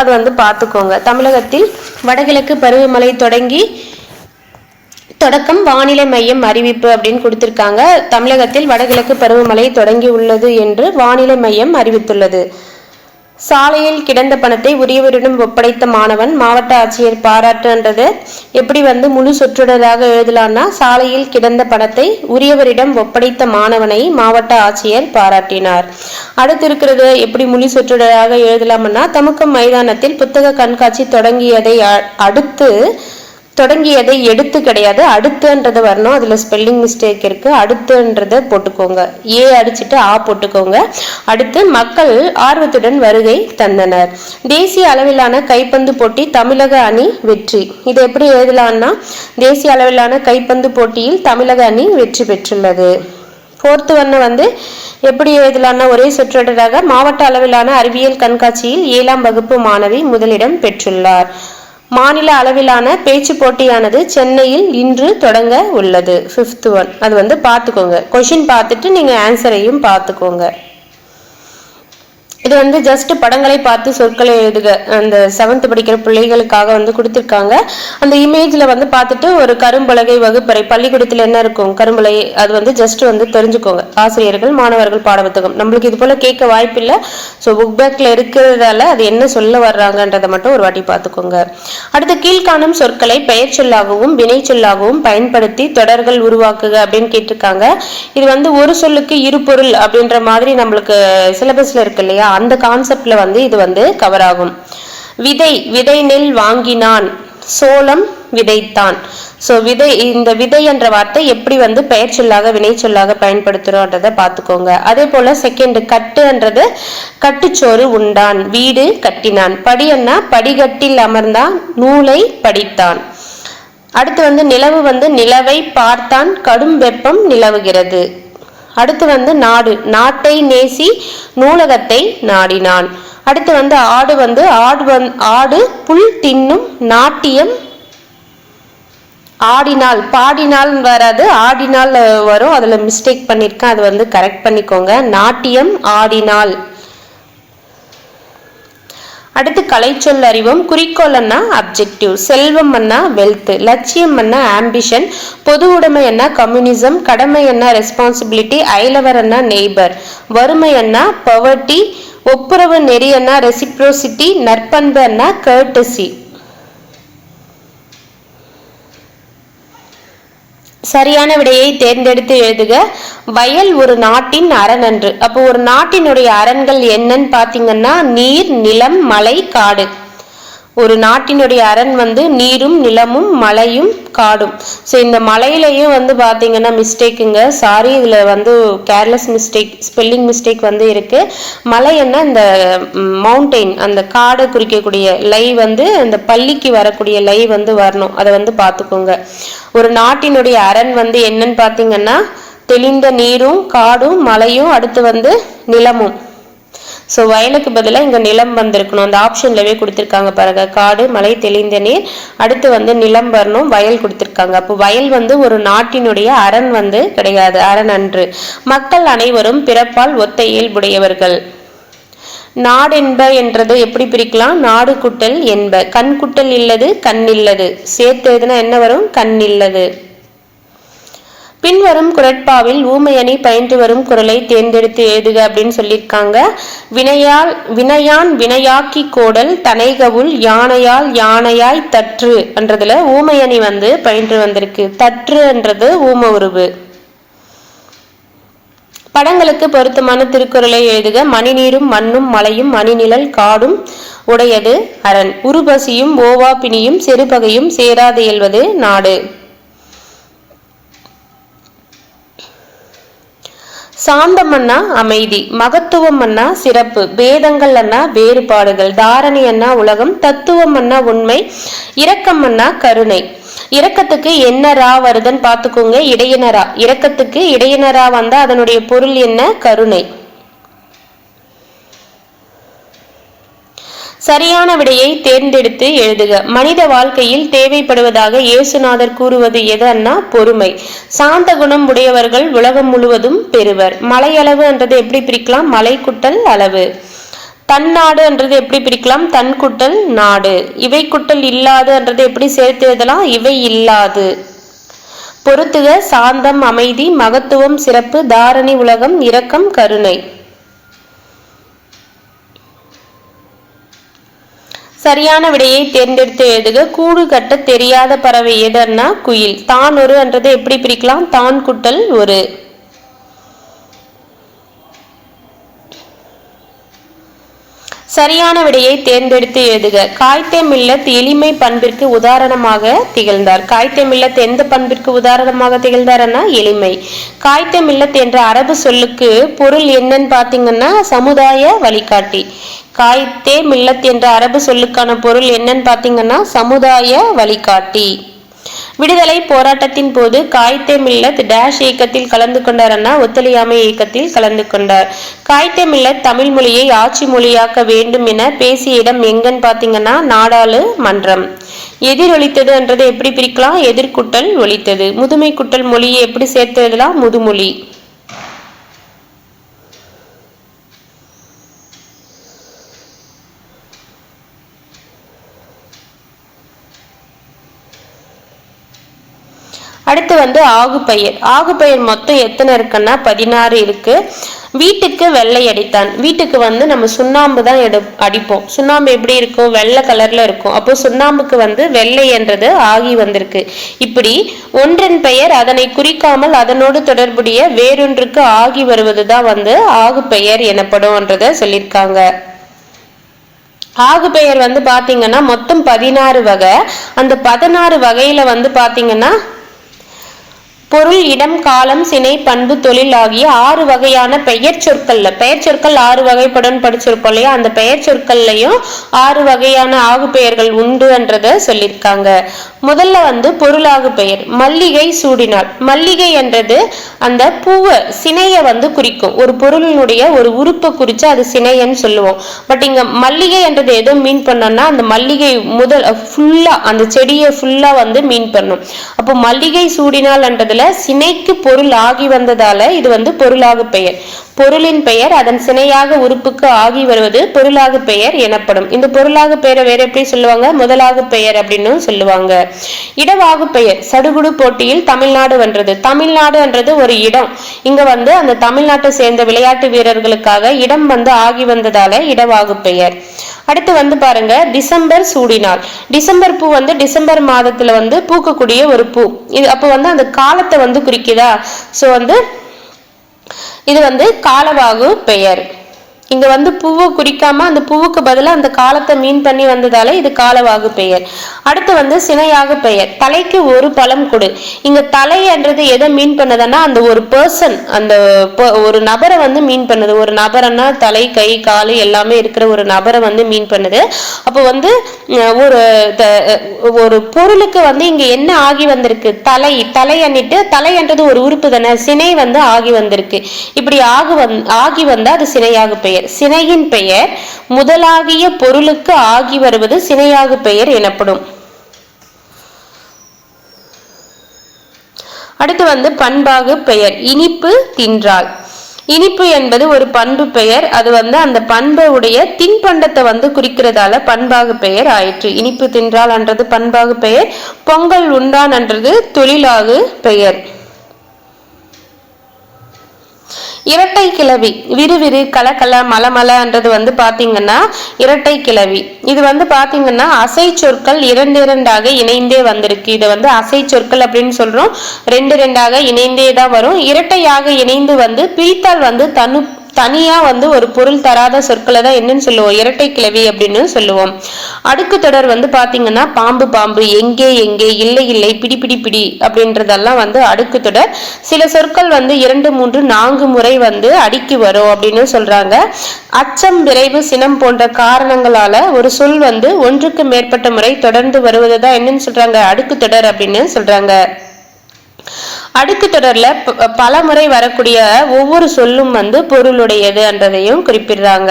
[SPEAKER 1] அது வந்து பார்த்துக்கோங்க. தமிழகத்தில் வடகிழக்கு பருவமழை தொடக்கம் வானிலை மையம் அறிவிப்பு அப்படின்னு கொடுத்திருக்காங்க. தமிழகத்தில் வடகிழக்கு பருவமழை தொடங்கி உள்ளது என்று வானிலை மையம் அறிவித்துள்ளது. சாலையில் கிடந்த பணத்தை உரியவரிடம் ஒப்படைத்த மாணவன், மாவட்ட ஆட்சியர் பாராட்டுன்றது எப்படி வந்து முழு சொற்றொடராக எழுதலாம்னா, சாலையில் கிடந்த பணத்தை உரியவரிடம் ஒப்படைத்த மாணவனை மாவட்ட ஆட்சியர் பாராட்டினார். அடுத்து இருக்கிறது எப்படி முழு சொற்றொடராக எழுதலாம்னா, தமுக்கம் மைதானத்தில் புத்தக கண்காட்சி தொடங்கியதை எடுத்து கிடையாது, அடுத்துன்றது வரணும். அதுல ஸ்பெல்லிங் மிஸ்டேக் இருக்கு. அடுத்துன்றத போட்டுக்கோங்க, ஏ அடிச்சுட்டு ஆ போட்டுக்கோங்க. அடுத்து மக்கள் ஆர்வத்துடன் வருகை தந்தனர். தேசிய அளவிலான கைப்பந்து போட்டி தமிழக அணி வெற்றி. இது எப்படி எழுதலாம்னா, தேசிய அளவிலான கைப்பந்து போட்டியில் தமிழக அணி வெற்றி பெற்றுள்ளது. 4th ஒன்னு வந்து எப்படி எழுதலாம்னா, ஒரே சொற்றொடராக மாவட்ட அளவிலான அறிவியல் கண்காட்சியில் 7ஆம் வகுப்பு மாணவி முதலிடம் பெற்றுள்ளார். மாநில அளவிலான பேச்சு போட்டியானது சென்னையில் இன்று தொடங்க உள்ளது. 5th ஒன் அது வந்து பார்த்துக்கோங்க. கொஷின் பார்த்துட்டு நீங்க ஆன்சரையும் பார்த்துக்கோங்க. இது வந்து ஜஸ்ட் படங்களை பார்த்து சொற்களை எழுதுக. அந்த 7th படிக்கிற பிள்ளைகளுக்காக வந்து கொடுத்துருக்காங்க. அந்த இமேஜ்ல வந்து பார்த்துட்டு ஒரு கரும்பலகை வகுப்பறை, பள்ளிக்கூடத்துல என்ன இருக்கும் கரும்பலகை, அது வந்து ஜஸ்ட் வந்து தெரிஞ்சுக்கோங்க. ஆசிரியர்கள் மாணவர்கள் பாடப்புத்தகம் நம்மளுக்கு இது போல கேட்க வாய்ப்பு இல்லை. ஸோ புக் பேக்ல இருக்கிறதால அது என்ன சொல்ல வர்றாங்கன்றதை மட்டும் ஒரு வாட்டி பார்த்துக்கோங்க. அடுத்து கீழ்காணும் சொற்களை பெயர் சொல்லாகவும் வினை சொல்லாகவும் பயன்படுத்தி தொடர்கள் உருவாக்குக அப்படின்னு கேட்டிருக்காங்க. இது வந்து ஒரு சொல்லுக்கு இரு பொருள் அப்படின்ற மாதிரி நம்மளுக்கு சிலபஸ்ல இருக்கு இல்லையா, அந்த கான்செப்ட்ல வந்து இது வந்து கவர் ஆகும். விதை நெல் வாங்கினான், சோளம் விதைத்தான். சோ இந்த விதை என்ற வார்த்தை எப்படி வந்து பெயர் சொல்லாக வினை சொல்லாக பயன்படுத்துறோன்றத பார்த்துக்கோங்க. அதே போல செகண்ட் கட்டுன்றது கட்டுச்சோறு உண்டான், வீடு கட்டினான். படின்னா படிகட்டில் அமர்ந்தான், நூலை படித்தான். அடுத்து வந்து நிலவு வந்து நிலவை பார்த்தான், கடும் வெப்பம் நிலவுகிறது. அடுத்து வந்து நாடு, நாட்டை நேசி நூலகத்தை நாடினான். அடுத்து வந்து ஆடு புல் தின்னும், நாட்டியம் ஆடினால், பாடினால் வராது ஆடினால் வரும், அதுல மிஸ்டேக் பண்ணிருக்கேன், அது வந்து கரெக்ட் பண்ணிக்கோங்க. நாட்டியம் ஆடினால். அடுத்து கலைச்சொல் அறிவோம். குறிக்கோள் அண்ணா அப்ஜெக்டிவ், செல்வம் அண்ணா வெல்த், லட்சியம் அண்ணா ஆம்பிஷன், பொது உடைமை அண்ணா கம்யூனிசம், கடமை அண்ணா ரெஸ்பான்சிபிலிட்டி, அயலவர் அண்ணா நெய்பர், வறுமை அண்ணா பவர்ட்டி, ஒப்புரவு நெறி அண்ணா ரெசிப்ரோசிட்டி, நற்பண்பு அண்ணா கர்டசி. சரியான விடையை தேர்ந்தெடுத்து எழுதுக. வயல் ஒரு நாட்டின் அரண் அன்று. அப்போ ஒரு நாட்டினுடைய அரண்கள் என்னன்னு பாத்தீங்கன்னா, நீர், நிலம், மலை, காடு. ஒரு நாட்டினுடைய அரண் வந்து நீரும் நிலமும் மலையும் காடும். ஸோ இந்த மலையிலையும் வந்து பார்த்தீங்கன்னா மிஸ்டேக்குங்க, சாரி, இதில் வந்து கேர்லெஸ் மிஸ்டேக், ஸ்பெல்லிங் மிஸ்டேக் வந்து இருக்கு. மலைன்னா இந்த மவுண்டெயின், அந்த காடை குறிக்கக்கூடிய லை வந்து அந்த பள்ளிக்கு வரக்கூடிய லை வந்து வரணும், அதை வந்து பார்த்துக்கோங்க. ஒரு நாட்டினுடைய அரண் வந்து என்னன்னு பார்த்தீங்கன்னா, தெளிந்த நீரும் காடும் மலையும், அடுத்து வந்து நிலமும். ஸோ வயலுக்கு பதிலாக இங்கே நிலம் வந்திருக்கணும். அந்த ஆப்ஷன்லவே கொடுத்துருக்காங்க பாருங்க, காடு மலை தெளிந்த நீர், அடுத்து வந்து நிலம் வரணும், வயல் கொடுத்துருக்காங்க. அப்போ வயல் வந்து ஒரு நாட்டினுடைய அரண் வந்து கிடையாது, அரண் அன்று. மக்கள் அனைவரும் பிறப்பால் ஒத்த இயல்புடையவர்கள். நாடென்ப என்றது எப்படி பிரிக்கலாம், நாடு குட்டல் என்ப, கண் குட்டல் இல்லது கண் இல்லது, சேர்த்து எழுதுனா என்ன வரும், கண் இல்லது. பின்வரும் குரட்பாவில் ஊமையணி பயின்று வரும் குரலை தேர்ந்தெடுத்து எழுதுக அப்படின்னு சொல்லியிருக்காங்க. வினையான் வினையாக்கி கோடல், தனைகவுள் யானையால் யானையாய் தற்று என்றதுல ஊமையணி வந்து பயின்று வந்திருக்கு. தற்று என்றது ஊம உருவு. படங்களுக்கு பொருத்தமான திருக்குறளை எழுதுக. மணிநீரும் மண்ணும் மலையும் மணிநிழல் காடும் உடையது அரண், உருபசியும் ஓவா பிணியும் செருபகையும் சேராது இயல்வது நாடு. சாந்தம் அண்ணா அமைதி, மகத்துவம் அண்ணா சிறப்பு, பேதங்கள் அண்ணா வேறுபாடுகள், தாரணி அண்ணா உலகம், தத்துவம் அண்ணா உண்மை, இரக்கம் அண்ணா கருணை. இரக்கத்துக்கு என்ன ரா வருதுன்னு பார்த்துக்கோங்க, இடையினரா. இரக்கத்துக்கு இடையினரா வந்தா அதனுடைய பொருள் என்ன, கருணை. சரியான விடையை தேர்ந்தெடுத்து எழுதுக. மனித வாழ்க்கையில் தேவைப்படுவதாக இயேசுநாதர் கூறுவது எதுன்னா பொறுமை. சாந்த குணம் உடையவர்கள் உலகம் முழுவதும் பெறுவர். மலையளவு என்றது எப்படி பிரிக்கலாம்? மலை குட்டல் அளவு. தன்னாடு என்றது எப்படி பிரிக்கலாம்? தன் குட்டல் நாடு. இவை குட்டல் இல்லாது என்றது எப்படி சேர்த்து எழுதலாம்? இவை இல்லாது. பொறுத்துக. சாந்தம், அமைதி, மகத்துவம், சிறப்பு, தாரணி, உலகம், இரக்கம், கருணை. சரியான விடையை தேர்ந்தெடுத்து எழுதுக. கூடு கட்ட தெரியாத பறவை எதுன்னா குயில். தான் ஒரு என்றது எப்படி பிரிக்கலாம்? தான் குட்டல் ஒரு. சரியான விடையை தேர்ந்தெடுத்து எழுதுக. காய்த்தே மில்லத் எளிமை பண்பிற்கு உதாரணமாக திகழ்ந்தார். காய்த்தே மில்லத் எந்த பண்பிற்கு உதாரணமாக திகழ்ந்தார்னா எளிமை. காய்த்தே மில்லத் என்ற அரபு சொல்லுக்கு பொருள் என்னன்னு பாத்தீங்கன்னா சமுதாய வழிகாட்டி. காய்த்தே மில்லத் என்ற அரபு சொல்லுக்கான பொருள் என்னன்னு பாத்தீங்கன்னா சமுதாய வழிகாட்டி. விடுதலை போராட்டத்தின் போது காய்த்தே மில்லத் டேஷ் இயக்கத்தில் கலந்து கொண்டார்னா ஒத்துழையாமை இயக்கத்தில் கலந்து கொண்டார். காய்த்தே மில்லத் தமிழ் மொழியை ஆட்சி மொழியாக்க வேண்டும் என பேசிய இடம் எங்கன்னு பாத்தீங்கன்னா நாடாளுமன்றம். எதிரொலித்தது என்றது எப்படி பிரிக்கலாம்? எதிர்குட்டல் ஒலித்தது. முதுமை குட்டல் மொழியை எப்படி சேர்த்து எழுதலாம்? முதுமொழி. அடுத்து ஆகுபெயர். ஆகுபெயர் மொத்தம் எத்தனை இருக்குன்னா 16 இருக்கு. வீட்டுக்கு வெள்ளை அடித்தான். வீட்டுக்கு நம்ம சுண்ணாம்பு தான் அடிப்போம். சுண்ணாம்பு எப்படி இருக்கும்? வெள்ளை கலர்ல இருக்கும். அப்போ சுண்ணாம்புக்கு வெள்ளை என்றது ஆகி வந்திருக்கு. இப்படி ஒன்றன் பெயர் அதனை குறிக்காமல் அதனோடு தொடர்புடைய வேறொன்றுக்கு ஆகி வருவதுதான் ஆகுபெயர் எனப்படும்ன்றத சொல்லியிருக்காங்க. ஆகுபெயர் பாத்தீங்கன்னா மொத்தம் 16 வகை. அந்த 16 வகையில பாத்தீங்கன்னா பொருள், இடம், காலம், சினை, பண்பு, தொழில் ஆகிய 6 வகையான பெயர் சொற்கள்ல பெயர் சொற்கள் 6 வகைப்படும் படிச்சிருக்கோம் இல்லையா? அந்த பெயர் சொற்கள்லயும் 6 வகையான ஆகு பெயர்கள் உண்டு என்றத சொல்லியிருக்காங்க. முதல்ல பொருளாகு பெயர். மல்லிகை சூடினாள். மல்லிகை என்றது அந்த பூவை சினைய குறிக்கும். ஒரு பொருளினுடைய ஒரு உறுப்பை குறிச்சு அது சினையன்னு சொல்லுவோம். பட் இங்க மல்லிகை என்றது எதோ மீன் பண்ணோம்னா அந்த மல்லிகை முதல் ஃபுல்லா அந்த செடியை ஃபுல்லா மீன் பண்ணும். அப்போ மல்லிகை சூடினாள் என்றதுல சினைக்கு பொருள் ஆகி வந்ததால இது பொருளாகு பெயர். பொருளின் பெயர் அதன் சினையாக உறுப்புக்கு ஆகி வருவது பொருளாகு பெயர் எனப்படும். இந்த பொருளாகு பெயரை வேற எப்படி சொல்லுவாங்க? முதலாகு பெயர் அப்படின்னு சொல்லுவாங்க. இடவாகு பெயர். சடுகுடு போட்டியில் தமிழ்நாடு வென்றது. தமிழ்நாடு என்றது ஒரு இடம். இங்க அந்த தமிழ்நாட்டை சேர்ந்த விளையாட்டு வீரர்களுக்காக இடம் ஆகி வந்ததால இடவாகு பெயர். அடுத்து பாருங்க, டிசம்பர் சூடினாள். டிசம்பர் பூ டிசம்பர் மாதத்துல பூக்கக்கூடிய ஒரு பூ. இது அப்போ அந்த காலத்தை குறிக்குதா? சோ இது காலவாகு பெயர். இங்க பூவை குறிக்காம அந்த பூவுக்கு பதிலாக அந்த காலத்தை மீன் பண்ணி வந்ததால இது காலவாகு பெயர். அடுத்து சினையாக பெயர். தலைக்கு ஒரு பழம் கொடு. இங்க தலை என்றது எதை மீன் பண்ணதுன்னா அந்த ஒரு பர்சன், அந்த ஒரு நபரை மீன் பண்ணுது. ஒரு நபரன்னா தலை, கை, காலு எல்லாமே இருக்கிற ஒரு நபரை மீன் பண்ணுது. அப்போ ஒரு பொருளுக்கு இங்க என்ன ஆகி வந்திருக்கு? தலை. தலை அன்னிட்டு தலை என்றது ஒரு உறுப்பு தானே. சினை ஆகி வந்திருக்கு. இப்படி ஆகி வந்தா அது சினையாக பெயர். சினையின் பெயர் முதலாகிய பொருளுக்கு ஆகி வருவது சினையாகு பெயர் எனப்படும். அடுத்து பண்பாகு பெயர். இனிப்பு தின்றாள். இனிப்பு என்பது ஒரு பண்பு பெயர். அது அந்த பண்பை உடைய தின்பண்டத்தை குறிக்கிறதால பண்பாகு பெயர் ஆயிற்று. இனிப்பு தின்றாள் என்றது பண்பாகு பெயர். பொங்கல் உண்டான் என்றது தொழிலாகு பெயர். இரட்டை கிளவி. விறுவிறு, கலகல, மலமலன்றது பாத்தீங்கன்னா இரட்டை கிளவி. இது பாத்தீங்கன்னா அசை சொற்கள் 2 இணைந்தே வந்திருக்கு. இதை அசை சொற்கள் அப்படின்னு சொல்றோம். 2 இணைந்தே தான் வரும். இரட்டையாக இணைந்து பிரித்தால் தனியா ஒரு பொருள் தராத சொற்களை தான் என்னன்னு சொல்லுவோம்? இரட்டை கிளவி அப்படின்னு சொல்லுவோம். அடுக்கு தொடர் பாத்தீங்கன்னா பாம்பு பாம்பு, எங்கே எங்கே, இல்லை இல்லை, பிடி பிடி பிடி அப்படின்றதெல்லாம் அடுக்கு தொடர். சில சொற்கள் 2, 3, 4 முறை அடிக்கி வரும் அப்படின்னு சொல்றாங்க. அச்சம், விரைவு, சினம் போன்ற காரணங்களால ஒரு சொல் ஒன்றுக்கு மேற்பட்ட முறை தொடர்ந்து வருவதுதான் என்னன்னு சொல்றாங்க? அடுக்கு தொடர் அப்படின்னு சொல்றாங்க. அடுக்கு தொடர்ல பல முறை வரக்கூடிய ஒவ்வொரு சொல்லும் வந்து பொருளுடையது என்றதையும் குறிப்பிடுறாங்க.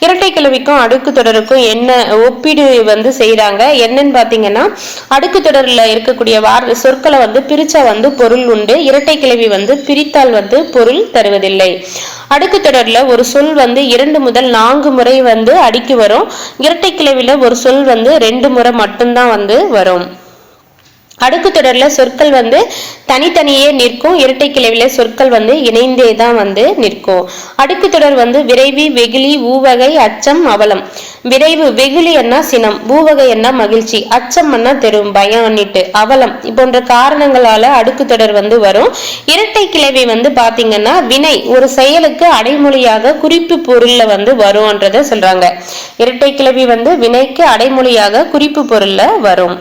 [SPEAKER 1] இரட்டை கிளவிக்கும் அடுக்கு தொடருக்கும் என்ன ஒப்பீடு வந்து செய்யறாங்க என்னன்னு பாத்தீங்கன்னா, அடுக்கு தொடர்ல இருக்கக்கூடிய சொற்களை வந்து பிரிச்சா வந்து பொருள் உண்டு, இரட்டை கிளவி வந்து பிரித்தால் வந்து பொருள் தருவதில்லை. அடுக்கு தொடர்ல ஒரு சொல் வந்து 2 முதல் 4 முறை வந்து அடுக்கி வரும். இரட்டை கிளவில ஒரு சொல் வந்து 2 முறை மட்டும்தான் வந்து வரும். அடுக்கு தொடர்ல சொற்கள் வந்து தனித்தனியே நிற்கும், இரட்டை கிளவில சொற்கள் வந்து இணைந்தே தான் வந்து நிற்கும். அடுக்கு தொடர் வந்து விரைவி, வெகுளி, ஊவகை, அச்சம், அவலம். விரைவு வெகுளி என்ன சினம், ஊவகை என்ன மகிழ்ச்சி, அச்சம் என்ன தெரும் பயம் அன்னிட்டு, அவலம் போன்ற காரணங்களால அடுக்கு தொடர் வந்து வரும். இரட்டை கிளவி வந்து பாத்தீங்கன்னா வினை ஒரு செயலுக்கு அடைமொழியாக குறிப்பு பொருள்ல வந்து வரும்ன்றத சொல்றாங்க. இரட்டை கிளவி வந்து வினைக்கு அடைமொழியாக குறிப்பு பொருள்ல வரும்.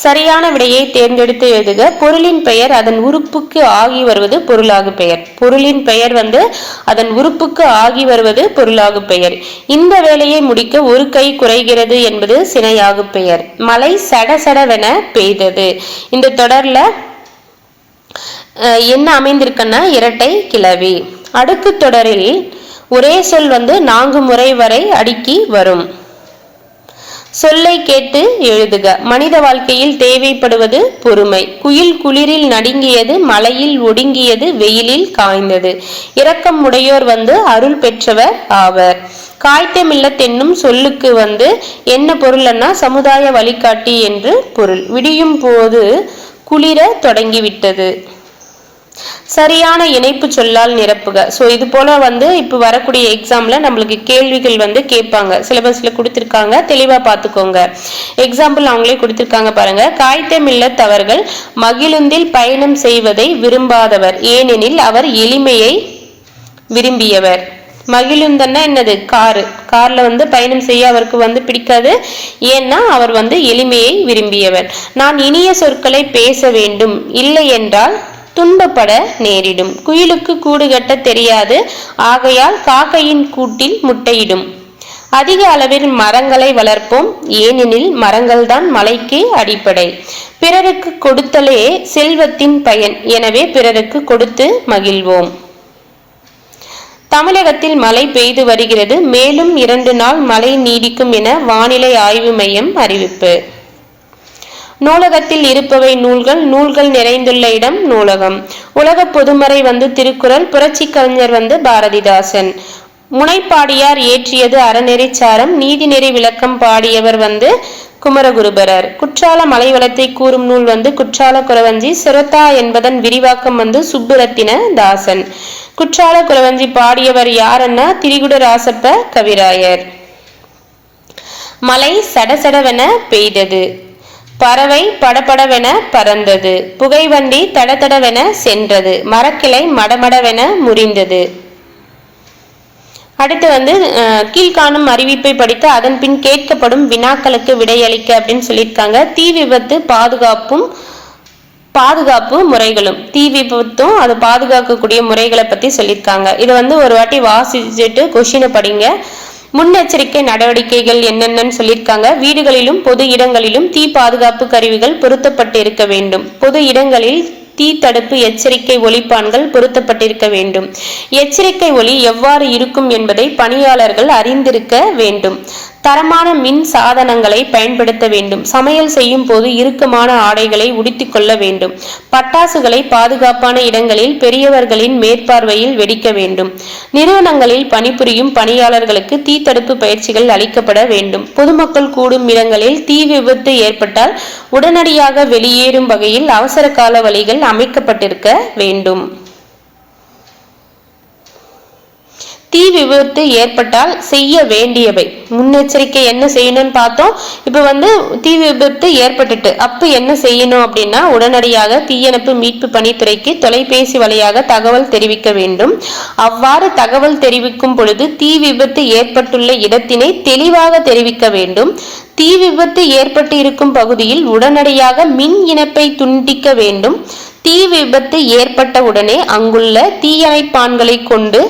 [SPEAKER 1] சரியான விடையை தேர்ந்தெடுத்து எழுதுக. பொருளின் பெயர் அதன் உறுப்புக்கு ஆகி வருவது பொருளாகு பெயர். பொருளின் பெயர் வந்து அதன் உறுப்புக்கு ஆகி வருவது பொருளாகு பெயர். இந்த வேலையை முடிக்க ஒரு கை குறைகிறது என்பது சினையாகு பெயர். மழை சடசடவென பெய்தது. இந்த தொடர்ல என்ன அமைந்திருக்குன்னா இரட்டை கிளவி. அடுக்கு தொடரில் ஒரே சொல் வந்து 4 முறை வரை அடுக்கி வரும். சொல்லை கேட்டு எழுதுக. மனித வாழ்க்கையில் தேவைப்படுவது பொறுமை. குயில் குளிரில் நடுங்கியது, மழையில் ஒடுங்கியது, வெயிலில் காய்ந்தது. இரக்கம் உடையோர் வந்து அருள் பெற்றவர் ஆவர். காய்த்தமில்லத்தென்னும் சொல்லுக்கு வந்து என்ன பொருள்னா சமுதாய வழிகாட்டி என்று பொருள். விடியும் போது குளிர தொடங்கிவிட்டது. சரியான இணைப்பு சொல்லால் நிரப்புக. ஸோ இது போல வந்து இப்போ வரக்கூடிய எக்ஸாம்ல நம்மளுக்கு கேள்விகள் வந்து கேட்பாங்க, சிலபஸ்ல கொடுத்துருக்காங்க, தெளிவா பார்த்துக்கோங்க. எக்ஸாம்பிள் அவங்களே கொடுத்துருக்காங்க பாருங்க. காய்த்தமில்லத்தவர்கள் மகிழுந்தில் பயணம் செய்வதை விரும்பாதவர், ஏனெனில் அவர் எளிமையை விரும்பியவர். மகிழுந்தன்னா என்னது? கார்ல வந்து பயணம் செய்ய அவருக்கு வந்து பிடிக்காது, ஏன்னா அவர் வந்து எளிமையை விரும்பியவர். நான் இனிய சொற்களை பேச வேண்டும், இல்லை என்றால் துன்பப்பட நேரிடும். குயிலுக்கு கூடு கட்ட தெரியாது, ஆகையால் காக்கையின் கூட்டில் முட்டையிடும். அதிக அளவில் மரங்களை வளர்ப்போம், ஏனெனில் மரங்கள் தான் மலைக்கு அடிப்படை. பிறருக்கு கொடுத்தலே செல்வத்தின் பயன், எனவே பிறருக்கு கொடுத்து மகிழ்வோம். தமிழகத்தில் மழை பெய்து வருகிறது, மேலும் 2 நாள் மழை நீடிக்கும் என வானிலை ஆய்வு மையம் அறிவிப்பு. நூலகத்தில் இருப்பவை நூல்கள், நூல்கள் நிறைந்துள்ள இடம் நூலகம். உலக பொதுமறை வந்து திருக்குறள், புரட்சி கவிஞர் வந்து பாரதிதாசன். முனைப்பாடியார் இயற்றியது அறநெறிச்சாரம், நீதிநெறி விளக்கம் பாடியவர் வந்து குமரகுருபரர். குற்றால மலைவளத்தை கூறும் நூல் வந்து குற்றால குறவஞ்சி. சிரத்தா என்பதன் விரிவாக்கம் வந்து சுப்புரத்தின தாசன். குற்றால குறவஞ்சி பாடியவர் யாருன்னா திரிகுடராசப்ப கவிராயர். மழை சடசடவென பெய்தது. பறவை படபடவென பறந்தது. புகைவண்டி தடதடவென சென்றது. மரக்கிளை மடமடவென முறிந்தது. அடுத்து வந்து கீழ்காணும் அறிவிப்பை படித்து அதன் பின் கேட்கப்படும் வினாக்களுக்கு விடையளிக்க அப்படின்னு சொல்லியிருக்காங்க. தீ விபத்து பாதுகாப்பு முறைகளும், தீ விபத்தும் அது பாதுகாக்கக்கூடிய முறைகளை பத்தி சொல்லியிருக்காங்க. இதை வந்து ஒரு வாட்டி வாசிச்சுட்டு கொஸ்டினை படிங்க. முன்னெச்சரிக்கை நடவடிக்கைகள் என்னென்னு சொல்லியிருக்காங்க. வீடுகளிலும் பொது இடங்களிலும் தீ பாதுகாப்பு கருவிகள் பொருத்தப்பட்டு இருக்க வேண்டும். பொது இடங்களில் தீ தடுப்பு எச்சரிக்கை ஒலிப்பான்கள் பொருத்தப்பட்டிருக்க வேண்டும். எச்சரிக்கை ஒலி எவ்வாறு இருக்கும் என்பதை பணியாளர்கள் அறிந்திருக்க வேண்டும். தரமான மின் சாதனங்களை பயன்படுத்த வேண்டும். சமையல் செய்யும் போது இறுக்கமான ஆடைகளை உடுத்திக் கொள்ள வேண்டும். பட்டாசுகளை பாதுகாப்பான இடங்களில் பெரியவர்களின் மேற்பார்வையில் வெடிக்க வேண்டும். நிறுவனங்களில் பணிபுரியும் பணியாளர்களுக்கு தீ தடுப்பு பயிற்சிகள் அளிக்கப்பட வேண்டும். பொதுமக்கள் கூடும் இடங்களில் தீ விபத்து ஏற்பட்டால் உடனடியாக வெளியேறும் வகையில் அவசர கால வழிகள் அமைக்கப்பட்டிருக்க வேண்டும். தீ விபத்து ஏற்பட்டால் செய்ய வேண்டியவை முன்னெச்சரிக்கை என்ன செய்யணும்னு பார்த்தோம். இப்ப வந்து தீ விபத்து ஏற்பட்டுட்டு அப்ப என்ன செய்யணும் அப்படின்னா, உடனடியாக தீயணைப்பு மீட்பு பணித்துறைக்கு தொலைபேசி வழியாக தகவல் தெரிவிக்க வேண்டும். அவ்வாறு தகவல் தெரிவிக்கும் பொழுது தீ விபத்து ஏற்பட்டுள்ள இடத்தினை தெளிவாக தெரிவிக்க வேண்டும். தீ விபத்து ஏற்பட்டு இருக்கும் பகுதியில் உடனடியாக மின் இணைப்பை துண்டிக்க வேண்டும். தீ விபத்து ஏற்பட்ட உடனே அங்குள்ள தீயணைப்பான்களை கொண்டு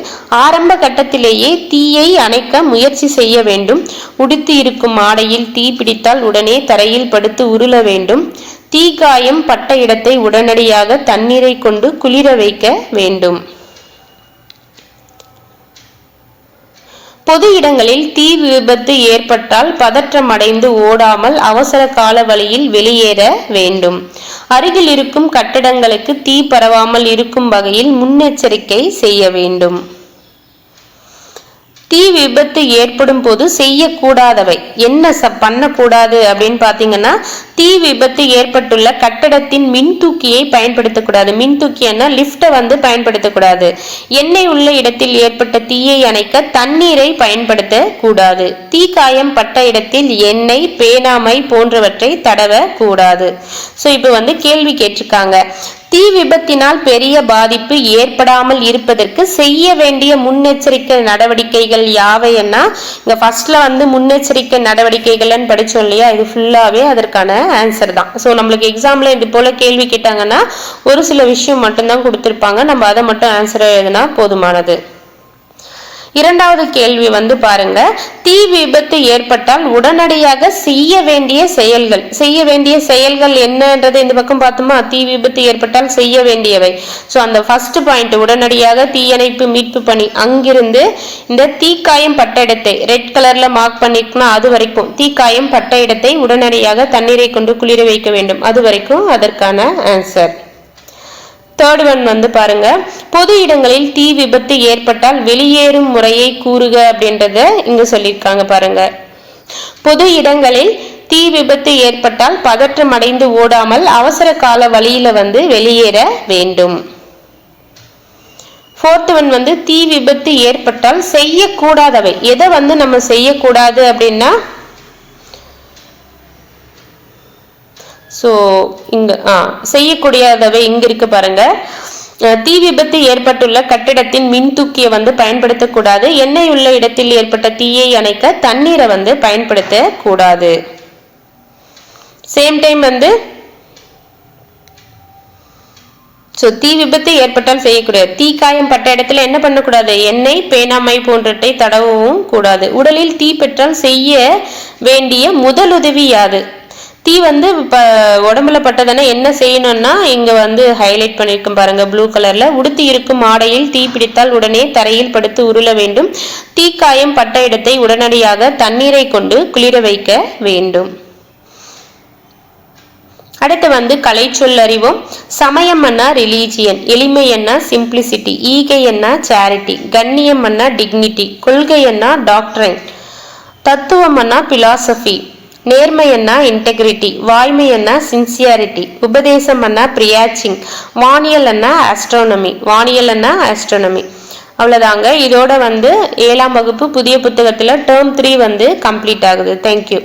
[SPEAKER 1] ஆரம்ப கட்டத்திலேயே தீயை அணைக்க முயற்சி செய்ய வேண்டும். உடுத்தி இருக்கும் ஆடையில் தீ பிடித்தால் உடனே தரையில் படுத்து உருள வேண்டும். தீக்காயம் பட்ட இடத்தை உடனடியாக தண்ணீரை கொண்டு குளிர வைக்க வேண்டும். பொது இடங்களில் தீ விபத்து ஏற்பட்டால் பதற்றம் அடைந்து ஓடாமல் அவசர கால வழியில் வெளியேற வேண்டும். அருகில் இருக்கும் கட்டடங்களுக்கு தீ பரவாமல் இருக்கும் வகையில் முன்னெச்சரிக்கை செய்ய வேண்டும். தீ விபத்து ஏற்படும் போது செய்யக்கூடாதவை என்ன பண்ணக்கூடாது அப்படின்னு பாத்தீங்கன்னா, தீ விபத்து ஏற்பட்டுள்ள கட்டடத்தின் மின்தூக்கியை பயன்படுத்தக்கூடாது. மின்தூக்கியன்னா லிப்ட பயன்படுத்தக்கூடாது. எண்ணெய் உள்ள இடத்தில் ஏற்பட்ட தீயை அணைக்க தண்ணீரை பயன்படுத்த கூடாது. தீக்காயம் பட்ட இடத்தில் எண்ணெய், பேனாமை போன்றவற்றை தடவ கூடாது. சோ இப்ப கேள்வி கேட்டிருக்காங்க, தீ விபத்தினால் பெரிய பாதிப்பு ஏற்படாமல் இருப்பதற்கு செய்ய வேண்டிய முன்னெச்சரிக்கை நடவடிக்கைகள் யாவைன்னா, இங்க ஃபர்ஸ்ட்ல முன்னெச்சரிக்கை நடவடிக்கைகள்னு படிச்சோம் இல்லையா, இது ஃபுல்லாவே அதற்கான ஆன்சர் தான். ஸோ நம்மளுக்கு எக்ஸாம்ல இது போல கேள்வி கேட்டாங்கன்னா ஒரு சில விஷயம் மட்டும்தான் கொடுத்திருப்பாங்க, நம்ம அதை மட்டும் ஆன்சர் எழுதினா போதுமானது. இரண்டாவது கேள்வி பாருங்க, தீ விபத்து ஏற்பட்டால் உடனடியாக செய்ய வேண்டிய செயல்கள் என்னன்றது இந்த பக்கம் பார்த்தோமா, தீ விபத்து ஏற்பட்டால் செய்ய வேண்டியவை. சோ அந்த ஃபர்ஸ்ட் பாயிண்ட், உடனடியாக தீயணைப்பு மீட்பு பணி, அங்கிருந்து இந்த தீக்காயம் பட்ட இடத்தை ரெட் கலர்ல மார்க் பண்ணிக்கணும், அது வரைக்கும் தீக்காயம் பட்ட இடத்தை உடனடியாக தண்ணீரை கொண்டு குளிர வைக்க வேண்டும், அது வரைக்கும் அதற்கான ஆன்சர். தேர்ட் ஒன் பாருங்க, பொது இடங்களில் தீ விபத்து ஏற்பட்டால் வெளியேறும் முறையை கூறுக அப்படின்றத இங்க சொல்லியிருக்காங்க பாருங்க. பொது இடங்களில் தீ விபத்து ஏற்பட்டால் பதற்றம் அடைந்து ஓடாமல் அவசர கால வழியில வெளியேற வேண்டும். ஃபோர்த் ஒன் தீ விபத்து ஏற்பட்டால் செய்யக்கூடாதவை, எதை நம்ம செய்யக்கூடாது அப்படின்னா, இங்க செய்யக்கூடியதவை இங்க இருக்கு பாருங்க. தீ விபத்து ஏற்பட்டுள்ள கட்டிடத்தின் மின்தூக்கியை பயன்படுத்தக்கூடாது. எண்ணெய் உள்ள இடத்தில் ஏற்பட்ட தீயை அணைக்க தண்ணீரை பயன்படுத்த கூடாது. சேம் டைம் தீ விபத்து ஏற்பட்டால் செய்யக்கூடாது. தீக்காயம் பட்ட இடத்துல என்ன பண்ணக்கூடாது, எண்ணெய், பேனாமை போன்றவற்றை தடவவும் கூடாது. உடலில் தீ பெற்றால் செய்ய வேண்டிய முதலுதவி யாது? தீ உடம்புல பட்டதுன்னா என்ன செய்யணும்னா, இங்க ஹைலைட் பண்ணிருக்கும் பாருங்க ப்ளூ கலர்ல, உடுத்தி இருக்கும் ஆடையில் தீ பிடித்தால் உடனே தரையில் படுத்து உருள வேண்டும். தீக்காயம் பட்ட இடத்தை உடனடியாக தண்ணீரை கொண்டு குளிர வைக்க வேண்டும். அடுத்து கலை சொல் அறிவோம். சமயம் என்ன ரிலீஜியன், எளிமை என்ன சிம்பிளிசிட்டி, ஈகை என்ன சேரிட்டி, கண்ணியம் என்ன டிக்னிட்டி, கொள்கை என்ன டாக்டரைன், தத்துவம் என்ன பிலாசபி, நேர்மை என்ன இன்டெகிரிட்டி, வாய்மை என்ன சின்சியாரிட்டி, உபதேசம் என்ன பிரியாச்சிங், வானியல் என்ன ஆஸ்ட்ரோனமி. அவ்வளவுதாங்க. இதோட 7ஆம் வகுப்பு புதிய புத்தகத்துல டேர்ம் 3 கம்ப்ளீட் ஆகுது. தேங்க்யூ.